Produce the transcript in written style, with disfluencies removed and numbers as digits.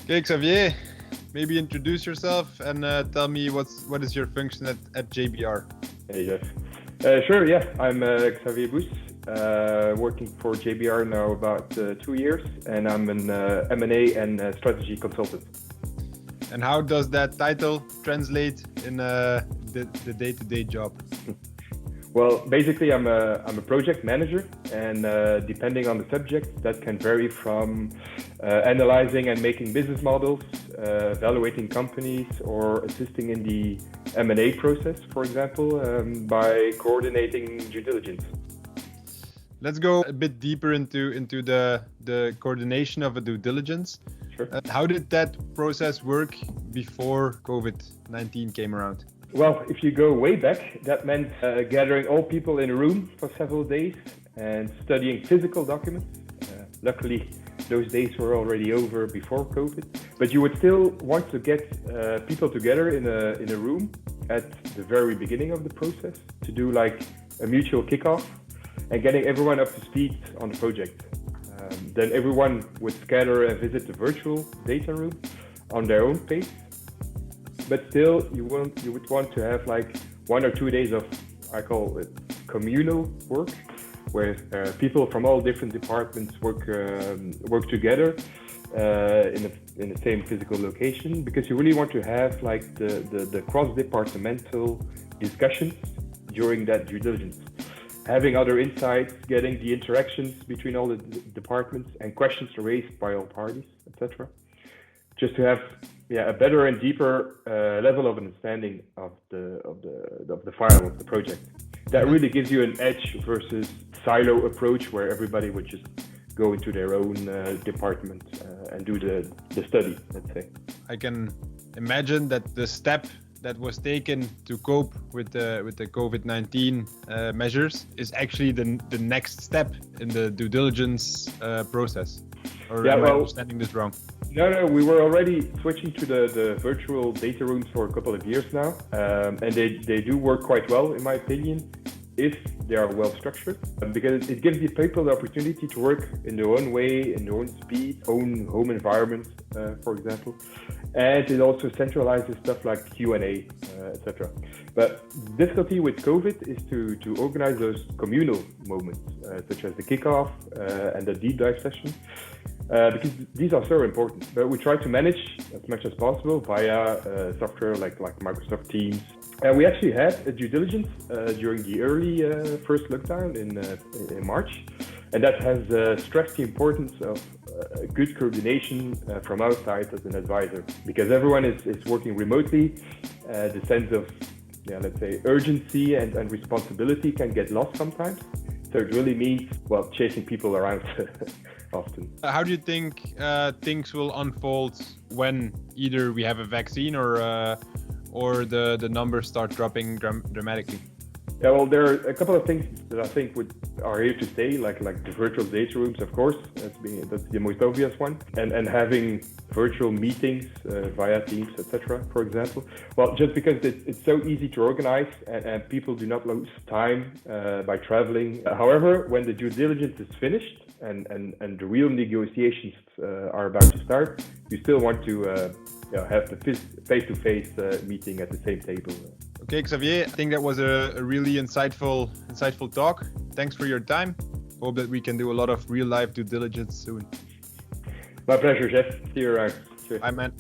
Okay, Xavier, maybe introduce yourself and tell me what is your function at JBR. Hey, Jeff. Sure, yeah. I'm Xavier Boes, working for JBR now about 2 years, and I'm an M&A and strategy consultant. And how does that title translate in the day-to-day job? Well, basically, I'm a project manager, and depending on the subject, that can vary from analyzing and making business models, evaluating companies, or assisting in the M&A process, for example, by coordinating due diligence. Let's go a bit deeper into the coordination of a due diligence. Sure. How did that process work before COVID-19 came around? Well, if you go way back, that meant gathering all people in a room for several days and studying physical documents. Luckily, those days were already over before COVID, but you would still want to get people together in a room at the very beginning of the process to do like a mutual kickoff and getting everyone up to speed on the project. Then everyone would scatter and visit the virtual data room on their own pace. But still, you would want to have like 1 or 2 days of, I call it, communal work, where people from all different departments work together in the same physical location, because you really want to have like the cross-departmental discussions during that due diligence, having other insights, getting the interactions between all the departments and questions raised by all parties, etc. Just to have a better and deeper level of understanding of the file of the project. That really gives you an edge versus silo approach where everybody would just go into their own department and do the study, let's say. I can imagine that the step that was taken to cope with the COVID-19 measures is actually the next step in the due diligence process. Or am I understanding this wrong? No, we were already switching to the virtual data rooms for a couple of years now, and they do work quite well, in my opinion, if they are well structured, because it gives the people the opportunity to work in their own way, in their own speed, own home environment, for example, and it also centralizes stuff like Q&A, etc. But the difficulty with COVID is to organize those communal moments, such as the kickoff and the deep dive session. Because these are so important, but we try to manage as much as possible via software like Microsoft Teams. We actually had a due diligence during the early first lockdown in March, and that has stressed the importance of good coordination from outside as an advisor, because everyone is working remotely. The sense of, let's say, urgency and responsibility can get lost sometimes. So it really means, chasing people around often. How do you think things will unfold when either we have a vaccine or the numbers start dropping dramatically? Yeah, well, there are a couple of things that I think are here to stay, like the virtual data rooms, of course. That's the most obvious one, and having virtual meetings via Teams, etc. For example. Well, just because it's so easy to organize and people do not lose time by traveling. However, when the due diligence is finished and the real negotiations are about to start, you still want to have the face-to-face meeting at the same table. Okay, Xavier, I think that was a really insightful talk. Thanks for your time. Hope that we can do a lot of real-life due diligence soon. My pleasure, Jeff. See you around. Bye, man.